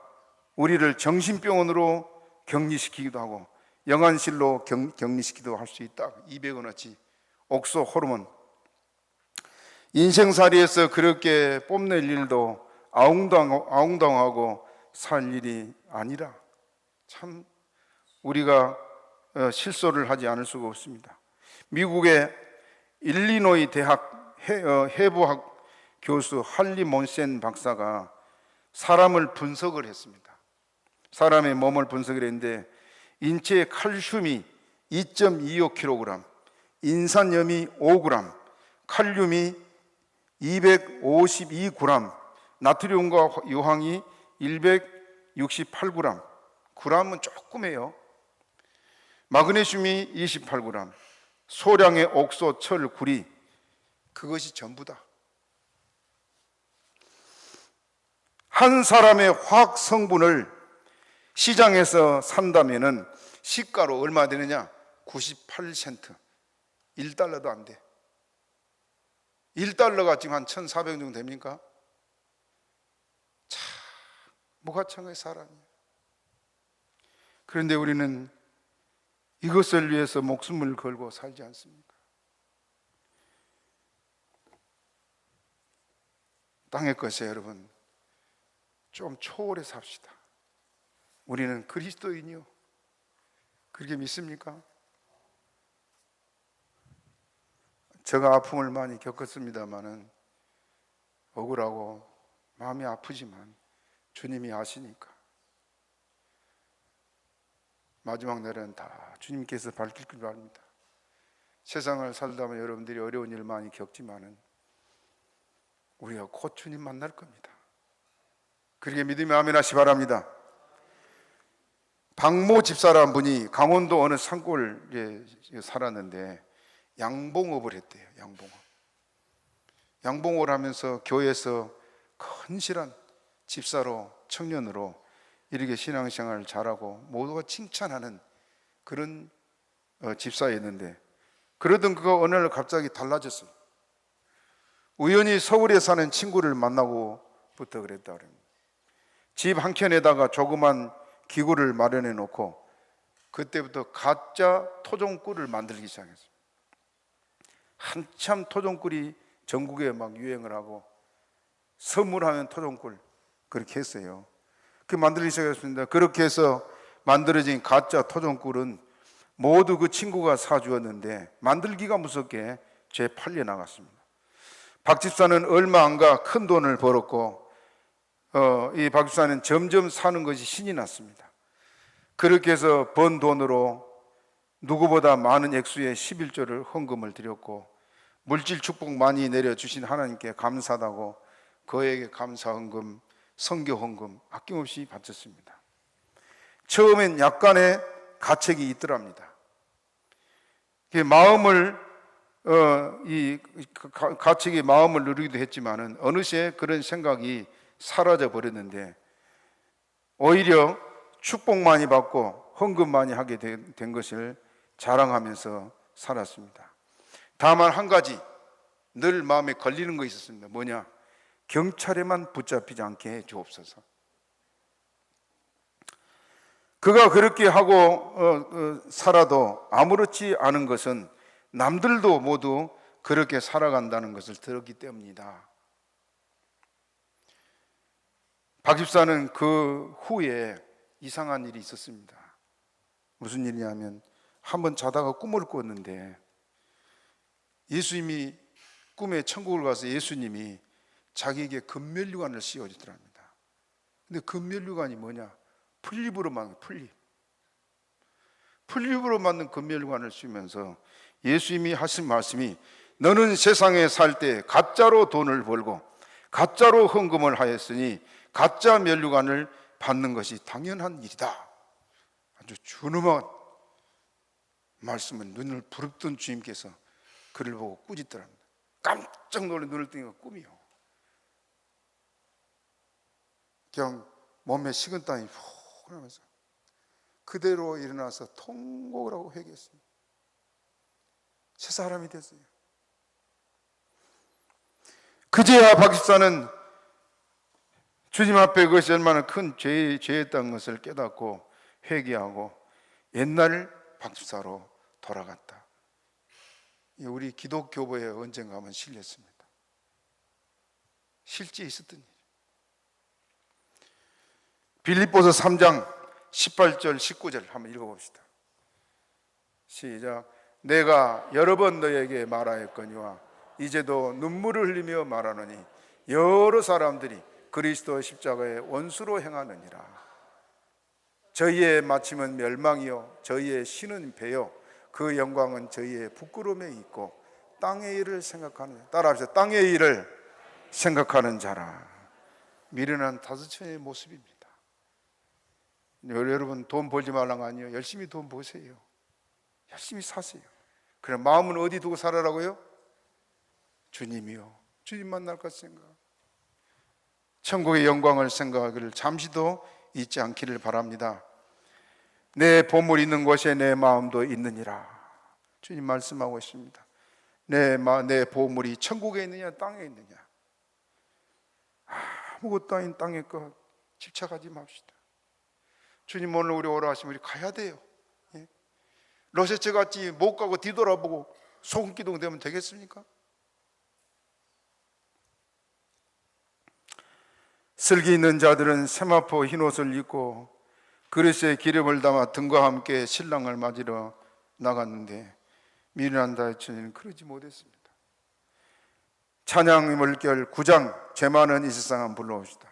우리를 정신병원으로 격리시키기도 하고 영안실로 격리시키기도 할 수 있다. 200원어치 옥소 호르몬. 인생살이에서 그렇게 뽐낼 일도 아웅당하고 살 일이 아니라 참 우리가 실소를 하지 않을 수가 없습니다. 미국의 일리노이 대학 해부학 교수 할리 몬센 박사가 사람을 분석을 했습니다. 사람의 몸을 분석을 했는데 인체의 칼슘이 2.25kg, 인산염이 5g, 칼륨이 252g, 나트륨과 유황이 168g, g은 조금해요. 마그네슘이 28g, 소량의 옥소, 철, 구리, 그것이 전부다. 한 사람의 화학 성분을 시장에서 산다면은 시가로 얼마 되느냐? 98센트. 1달러도 안 돼. 1달러가 지금 한 1,400 정도 됩니까? 참 무가청의 사람이에요. 그런데 우리는 이것을 위해서 목숨을 걸고 살지 않습니까? 땅의 것에 여러분 좀 초월해 삽시다. 우리는 그리스도인이요. 그렇게 믿습니까? 제가 아픔을 많이 겪었습니다마는 억울하고 마음이 아프지만 주님이 아시니까 마지막 날은 다 주님께서 밝힐 줄 압니다. 세상을 살다 보면 여러분들이 어려운 일을 많이 겪지만은 우리가 곧 주님 만날 겁니다. 그렇게 믿으면 아멘 하시 바랍니다. 박모 집사라는 분이 강원도 어느 산골에 살았는데 양봉업을 했대요. 양봉업을 하면서 교회에서 헌실한 집사로, 청년으로 이렇게 신앙생활을 잘하고 모두가 칭찬하는 그런 집사였는데 그러던 그가 어느 날 갑자기 달라졌어요. 우연히 서울에 사는 친구를 만나고부터 그랬다 그럽니다. 집 한켠에다가 조그만 기구를 마련해 놓고 그때부터 가짜 토종꿀을 만들기 시작했어요. 한참 토종꿀이 전국에 막 유행을 하고 선물하면 토종꿀 그렇게 했어요. 그 만들기 시작했습니다. 그렇게 해서 만들어진 가짜 토종꿀은 모두 그 친구가 사주었는데 만들기가 무섭게 재팔려 나갔습니다. 박 집사는 얼마 안 가 큰 돈을 벌었고 이 박 집사는 점점 사는 것이 신이 났습니다. 그렇게 해서 번 돈으로 누구보다 많은 액수의 11조를 헌금을 드렸고 물질 축복 많이 내려주신 하나님께 감사하다고 그에게 감사 헌금, 선교 헌금 아낌없이 바쳤습니다. 처음엔 약간의 가책이 있더랍니다. 마음을 이 가책이 마음을 누르기도 했지만은 어느새 그런 생각이 사라져 버렸는데 오히려 축복 많이 받고 헌금 많이 하게 된 것을 자랑하면서 살았습니다. 다만 한 가지 늘 마음에 걸리는 거 있었습니다. 뭐냐? 경찰에만 붙잡히지 않게 해 주옵소서. 그가 그렇게 하고 살아도 아무렇지 않은 것은 남들도 모두 그렇게 살아간다는 것을 들었기 때문이다. 박 집사는 그 후에 이상한 일이 있었습니다. 무슨 일이냐면 한번 자다가 꿈을 꿨는데 예수님이 꿈에 천국을 가서 예수님이 자기에게 금면류관을 씌워주더랍니다. 근데 금면류관이 뭐냐? 풀잎으로 만든 풀잎으로 만든 금면류관을 씌우면서 예수님이 하신 말씀이 너는 세상에 살 때 가짜로 돈을 벌고 가짜로 헌금을 하였으니 가짜 면류관을 받는 것이 당연한 일이다. 아주 준엄한 말씀을 눈을 부릅뜬 주님께서 그를 보고 꾸짖더랍니다. 깜짝 놀래 눈을 뜨니까 꿈이요. 그냥 몸에 식은땀이 푹 나면서 그대로 일어나서 통곡을 하고 회개했습니다. 새 사람이 됐어요. 그제야 박 집사는 주님 앞에 그것이 얼마나 큰 죄였다는 것을 깨닫고 회개하고 옛날 박 집사로 돌아갔다. 우리 기독교보에 언젠가 한번 실렸습니다. 실제 있었던 일. 빌립보서 3장 18절 19절 한번 읽어봅시다. 시작. 내가 여러 번 너에게 말하였거니와 이제도 눈물을 흘리며 말하노니 여러 사람들이 그리스도 십자가의 원수로 행하느니라. 저희의 마침은 멸망이요 저희의 신은 배요 그 영광은 저희의 부끄러움에 있고 땅의 일을 생각하는, 따라합시다. 땅의 일을 생각하는 자라. 미련한 다섯천의 모습입니다. 여러분 돈 벌지 말란 거 아니에요. 열심히 돈 버세요. 열심히 사세요. 그럼 마음은 어디 두고 살아라고요? 주님이요. 주님 만날 것 생각. 천국의 영광을 생각을 잠시도 잊지 않기를 바랍니다. 내 보물 있는 곳에 내 마음도 있느니라. 주님 말씀하고 있습니다. 내 보물이 천국에 있느냐 땅에 있느냐. 아무것도 아닌 땅의 것 집착하지 맙시다. 주님 오늘 우리 오라 하시면 우리 가야 돼요. 예? 로세츠 같이 못 가고 뒤돌아보고 소금기둥 되면 되겠습니까? 슬기 있는 자들은 세마포 흰옷을 입고 그릇에 기름을 담아 등과 함께 신랑을 맞으러 나갔는데 미련한 다윗은 그러지 못했습니다. 찬양 물결 9장 죄 많은 이 세상은 불러옵시다.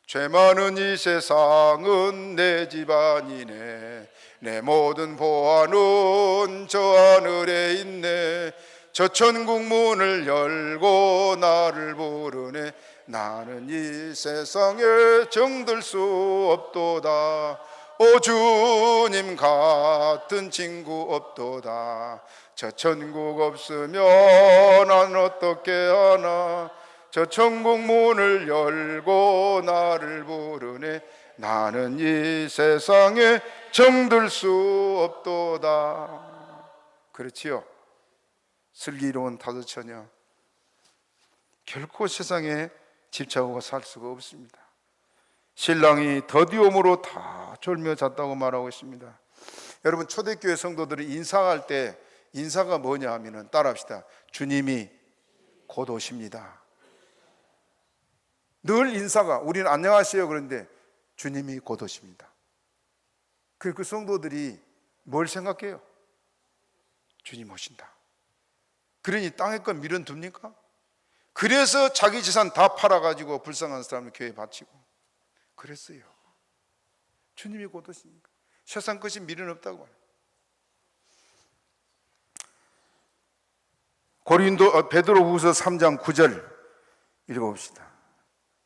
죄 많은 이 세상은 내 집안이네. 내 모든 보화는 저 하늘에 있네. 저 천국 문을 열고 나를 부르네. 나는 이 세상에 정들 수 없도다. 오 주님 같은 친구 없도다. 저 천국 없으면 난 어떻게 하나. 저 천국 문을 열고 나를 부르네. 나는 이 세상에 정들 수 없도다. 그렇지요. 슬기로운 다섯처녀 결코 세상에 집착하고 살 수가 없습니다. 신랑이 더디옴으로 다 졸며 잤다고 말하고 있습니다. 여러분 초대교회 성도들이 인사할 때 인사가 뭐냐 하면은 따라합시다. 주님이 곧 오십니다. 늘 인사가 우리는 안녕하세요 그런데 주님이 곧 오십니다. 그 성도들이 뭘 생각해요? 주님 오신다. 그러니 땅의 것 미련 둡니까? 그래서 자기 재산 다 팔아가지고 불쌍한 사람을 교회에 바치고 그랬어요. 주님이 곧 오시니까 세상 것이 미련 없다고 말해요. 베드로후서 3장 9절 읽어봅시다.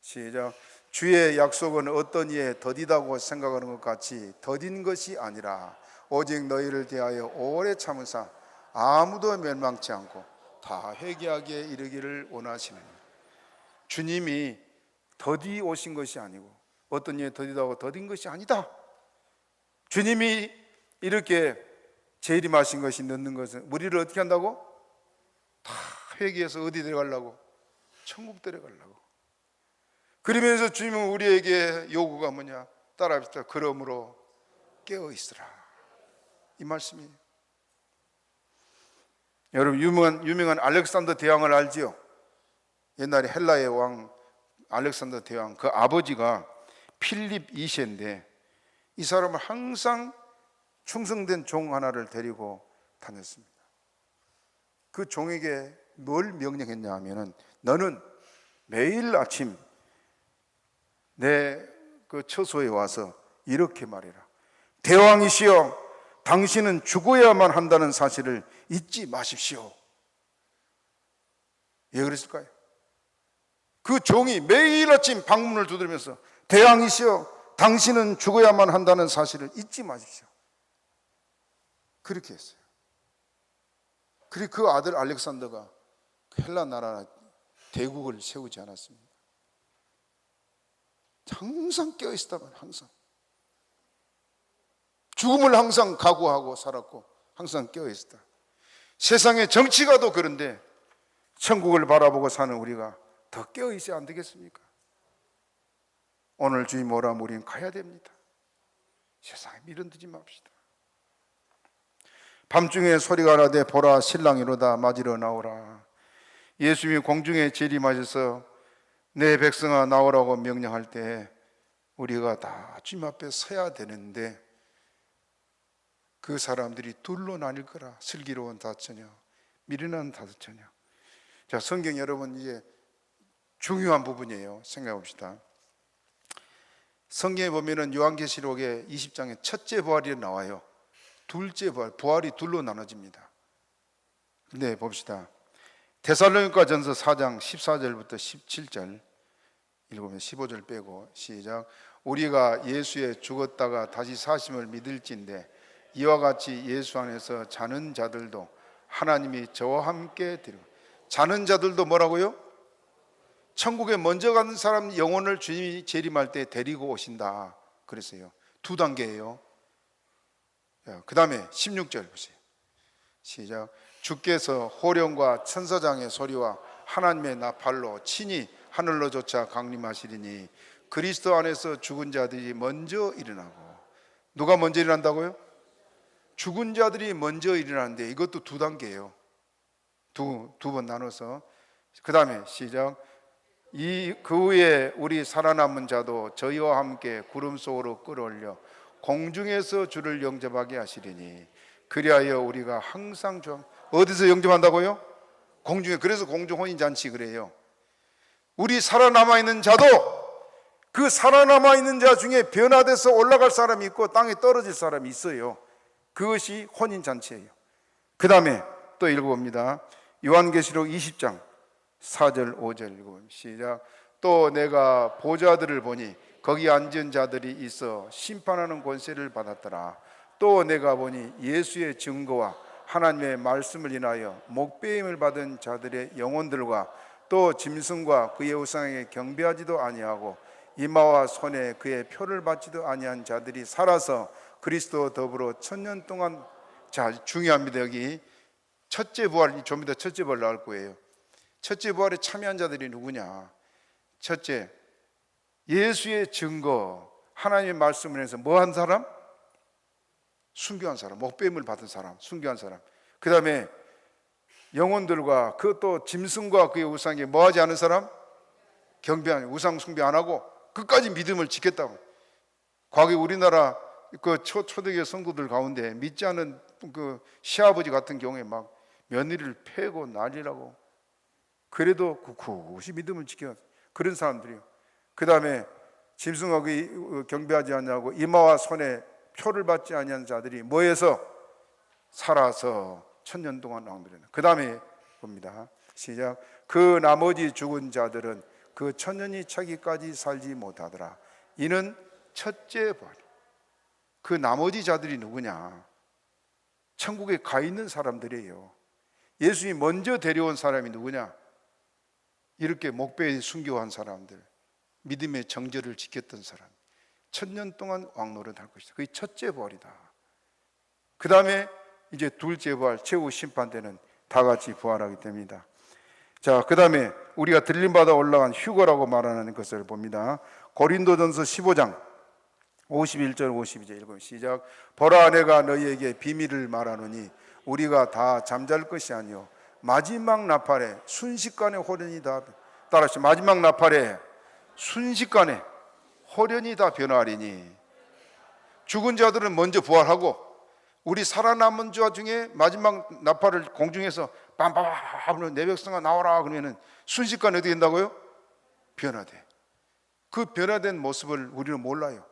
시작. 주의 약속은 어떤 이에 더디다고 생각하는 것 같이 더딘 것이 아니라 오직 너희를 대하여 오래 참으사 아무도 멸망치 않고 다 회개하기에 이르기를 원하시는, 주님이 더디 오신 것이 아니고 어떤 이에 더디다고 더딘 것이 아니다. 주님이 이렇게 재림하신 것이 넣는 것은 우리를 어떻게 한다고? 다 회개해서 어디 데려가려고? 천국 데려가려고. 그러면서 주님은 우리에게 요구가 뭐냐? 따라합시다. 그러므로 깨어 있으라. 이 말씀이에요. 여러분, 유명한 알렉산더 대왕을 알지요? 옛날에 헬라의 왕 알렉산더 대왕, 그 아버지가 필립 2세인데 이 사람은 항상 충성된 종 하나를 데리고 다녔습니다. 그 종에게 뭘 명령했냐 하면은, 너는 매일 아침 내 그 처소에 와서 이렇게 말해라. 대왕이시여, 당신은 죽어야만 한다는 사실을 잊지 마십시오. 왜 그랬을까요? 그 종이 매일 아침 방문을 두드리면서, 대왕이시여, 당신은 죽어야만 한다는 사실을 잊지 마십시오. 그렇게 했어요. 그리고 그 아들 알렉산더가 헬라 나라 대국을 세우지 않았습니다. 항상 깨어있다만, 항상 죽음을 항상 각오하고 살았고 항상 깨어있다. 세상의 정치가도 그런데 천국을 바라보고 사는 우리가 더 깨어있어야 안 되겠습니까? 오늘 주님 오라면 우리는 가야 됩니다. 세상에 미련두지 맙시다. 밤중에 소리가 나되 보라, 신랑이 이로다, 맞으러 나오라. 예수님이 공중에 재림하셔서 내 백성아 나오라고 명령할 때 우리가 다 주님 앞에 서야 되는데, 그 사람들이 둘로 나뉠 거라. 슬기로운 다처녀, 미련한 다처녀. 자, 성경 여러분, 이제 중요한 부분이에요. 생각해 봅시다. 성경에 보면은 요한계시록의 20장에 첫째 부활이 나와요. 둘째 부활, 부활이 둘로 나눠집니다. 근데 봅시다. 데살로니가 전서 4장 14절부터 17절 읽으면 15절 빼고 시작. 우리가 예수에 죽었다가 다시 사심을 믿을진데 이와 같이 예수 안에서 자는 자들도 하나님이 저와 함께 데리고, 자는 자들도 뭐라고요? 천국에 먼저 가는 사람 영혼을 주님이 재림할 때 데리고 오신다 그랬어요. 두 단계예요. 그 다음에 16절 보세요. 시작. 주께서 호령과 천사장의 소리와 하나님의 나팔로 친히 하늘로 쫓아 강림하시리니 그리스도 안에서 죽은 자들이 먼저 일어나고. 누가 먼저 일어난다고요? 죽은 자들이 먼저 일어나는데 이것도 두 단계예요. 두 번 나눠서. 그 다음에 시작. 그 후에 우리 살아남은 자도 저희와 함께 구름 속으로 끌어올려 공중에서 주를 영접하게 하시리니 그리하여 우리가 항상 어디서 영접한다고요? 공중에. 그래서 공중 혼인잔치 그래요. 우리 살아남아 있는 자도 그 살아남아 있는 자 중에 변화돼서 올라갈 사람이 있고 땅에 떨어질 사람이 있어요. 그것이 혼인잔치예요. 그 다음에 또 읽어봅니다. 요한계시록 20장 4절 5절 읽어봅니다. 시작. 또 내가 보좌들을 보니 거기 앉은 자들이 있어 심판하는 권세를 받았더라. 또 내가 보니 예수의 증거와 하나님의 말씀을 인하여 목배임을 받은 자들의 영혼들과 또 짐승과 그의 우상에게 경배하지도 아니하고 이마와 손에 그의 표를 받지도 아니한 자들이 살아서 그리스도 더불어 1000년 동안. 자, 중요합니다. 여기 첫째 부활, 좀 이따 첫째 부활 나올 거예요. 첫째 부활에 참여한 자들이 누구냐? 첫째, 예수의 증거, 하나님의 말씀을 해서 뭐 한 사람? 순교한 사람, 목배임을 받은 사람, 순교한 사람. 그 다음에 영혼들과 그 또 짐승과 그의 우상에 뭐 하지 않은 사람? 경배하는, 우상 숭배 안 하고 끝까지 믿음을 지켰다고. 과거에 우리나라 그 초대교회 성도들 가운데 믿지 않은 그 시아버지 같은 경우에 막 며느리를 패고 난리라고. 그래도 굳이 믿음을 지켜 그런 사람들이요. 그 다음에 짐승과 경배하지 않냐고 이마와 손에 표를 받지 아니한 자들이 뭐해서 살아서 1000년 동안 왕들이네. 그 다음에 봅니다. 시작. 그 나머지 죽은 자들은 그 천년이 차기까지 살지 못하더라. 이는 첫째 부활. 그 나머지 자들이 누구냐? 천국에 가 있는 사람들이에요. 예수님이 먼저 데려온 사람이 누구냐? 이렇게 목배에 순교한 사람들, 믿음의 정절을 지켰던 사람, 천년 동안 왕노릇할 것이다. 그게 첫째 부활이다. 그 다음에 이제 둘째 부활, 최후 심판 때는 다 같이 부활하게 됩니다. 자, 그 다음에 우리가 들림받아 올라간 휴거라고 말하는 것을 봅니다. 고린도전서 15장 51절 52절 읽으면 시작. 보라, 내가 너희에게 비밀을 말하노니 우리가 다 잠잘 것이 아니요 마지막 나팔에 순식간에 호련이 다, 따라하시죠. 마지막 나팔에 순식간에 호련이 다 변화하리니. 죽은 자들은 먼저 부활하고 우리 살아남은 자 중에 마지막 나팔을 공중에서 빰빰빰 내 백성아 나와라 그러면은 순식간에 어떻게 된다고요? 변화돼. 그 변화된 모습을 우리는 몰라요.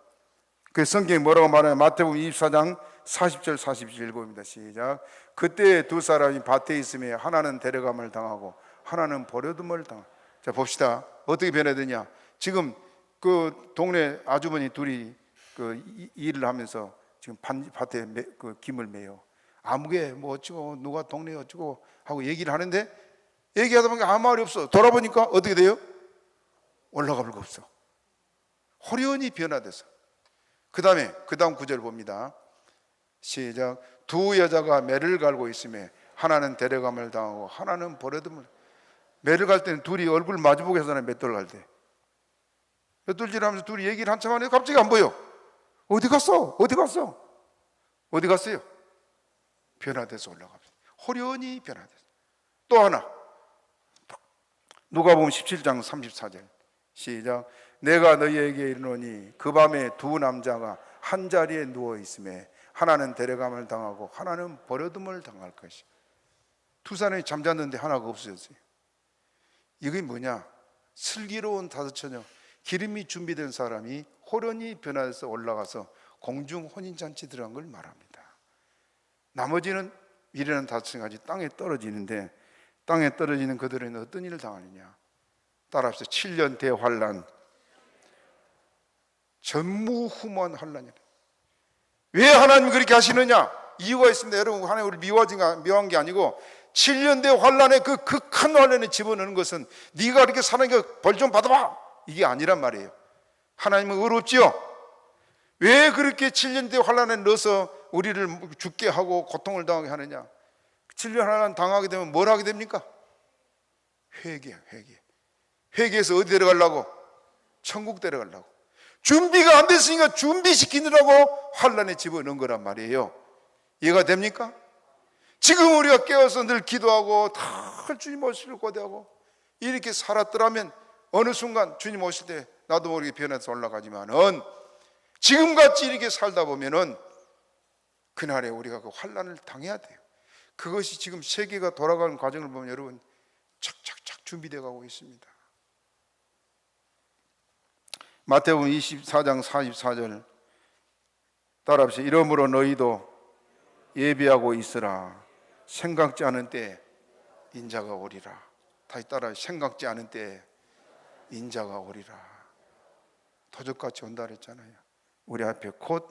그 성경이 뭐라고 말하냐? 마태복음 24장 40절 41절 읽어봅니다. 시작. 그때 두 사람이 밭에 있으며 하나는 데려감을 당하고 하나는 버려둠을 당하고. 자, 봅시다. 어떻게 변화되냐? 지금 그 동네 아주머니 둘이 그 일을 하면서 지금 밭에 그 김을 매요. 아무개 뭐 어쩌고 누가 동네 어쩌고 하고 얘기를 하는데 얘기하다 보니까 아무 말이 없어. 돌아보니까 어떻게 돼요? 올라가 볼 거 없어. 호련히 변화돼서. 그 다음 구절 봅니다. 시작. 두 여자가 매를 갈고 있으며 하나는 데려감을 당하고 하나는 버려둠을. 매를 갈 때는 둘이 얼굴 마주보고 해서는 맷돌 갈 때 맷돌질하면서 둘이 얘기를 한참 하는데 갑자기 안 보여. 어디 갔어? 어디 갔어? 어디 갔어요? 변화돼서 올라갑니다. 호련히 변화돼서. 또 하나 누가복음 17장 34절 시작. 내가 너희에게 이르노니 그 밤에 두 남자가 한 자리에 누워 있으며 하나는 데려감을 당하고 하나는 버려둠을 당할 것이다. 두 사람이 잠잤는데 하나가 없어졌어요. 이게 뭐냐? 슬기로운 다섯 처녀, 기름이 준비된 사람이 호련히 변화해서 올라가서 공중 혼인잔치 들어간 걸 말합니다. 나머지는 미련한 다섯 처녀까지 땅에 떨어지는데, 땅에 떨어지는 그들은 어떤 일을 당하느냐? 따라합시다. 7년 대환란, 전무후무한 환란이래. 왜 하나님이 그렇게 하시느냐? 이유가 있습니다. 여러분, 하나님 우리 미워한 게 아니고 7년 대환란의 그 극한 환란에 집어넣는 것은 네가 이렇게 사는 벌 좀 받아봐 이게 아니란 말이에요. 하나님은 의롭지요. 왜 그렇게 7년 대환란에 넣어서 우리를 죽게 하고 고통을 당하게 하느냐? 7년 환란 당하게 되면 뭘 하게 됩니까? 회개해서 어디 데려가려고? 천국 데려가려고. 준비가 안 됐으니까 준비시키느라고 환란에 집어넣은 거란 말이에요. 이해가 됩니까? 지금 우리가 깨어서 늘 기도하고 다 주님 오시를 고대하고 이렇게 살았더라면 어느 순간 주님 오실 때 나도 모르게 변해서 올라가지만은 지금같이 이렇게 살다 보면은 그날에 우리가 그 환란을 당해야 돼요. 그것이 지금 세계가 돌아가는 과정을 보면 여러분 착착착 준비되어 가고 있습니다. 마태복음 24장 44절 따라합시다. 이러므로 너희도 예비하고 있으라. 생각지 않은 때에 인자가 오리라. 다시 따라 생각지 않은 때에 인자가 오리라. 도적같이 온다 그랬잖아요. 우리 앞에 곧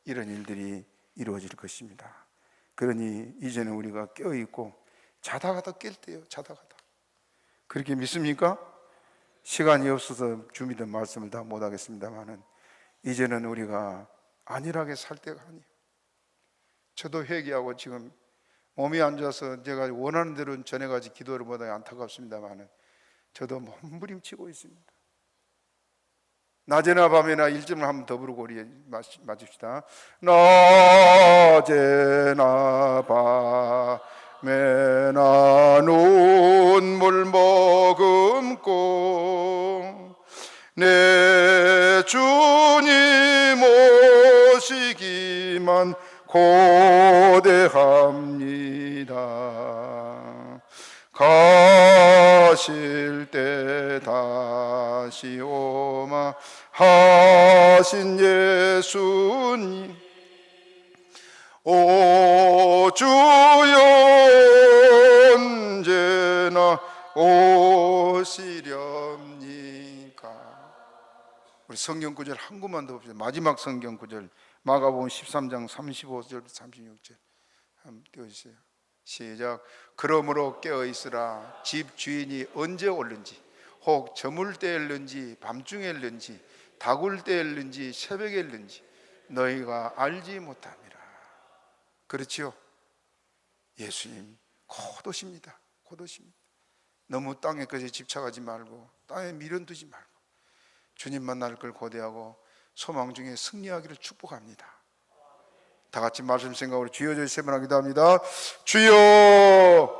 이런 일들이 이루어질 것입니다. 그러니 이제는 우리가 깨어있고 자다가다 깰 때요. 자다가다. 그렇게 믿습니까? 시간이 없어서 준비된 말씀을 다 못하겠습니다만은 이제는 우리가 안일하게 살 때가 아니에요. 저도 회개하고 지금 몸이 안 좋아서 제가 원하는 대로 전해가지 기도를 못하기 안타깝습니다만은 저도 몸부림치고 있습니다. 낮에나 밤에나 1점을 한번 더 부르고 우리 맞읍시다. 낮에나 밤에나 눈물 머금고 내 주님 오시기만 고대합니다. 가실 때 다시 오마 하신 예수님 오 주여 언제 오시렵니까? 우리 성경 구절 한 구만 더 봅시다. 마지막 성경 구절 마가복음 13장 35절 36절 한번 띄워주세요. 시작. 그러므로 깨어있으라. 집 주인이 언제 올는지, 혹 저물 때일는지 밤중에일는지 다굴 때일는지 새벽에일는지 너희가 알지 못함이라. 그렇지요? 예수님 곧 오십니다. 곧 오십니다. 너무 땅에 것에 집착하지 말고 땅에 미련 두지 말고 주님 만날 걸 고대하고 소망 중에 승리하기를 축복합니다. 다 같이 말씀 생각으로 주여 주여 세 번 하기도 합니다. 주여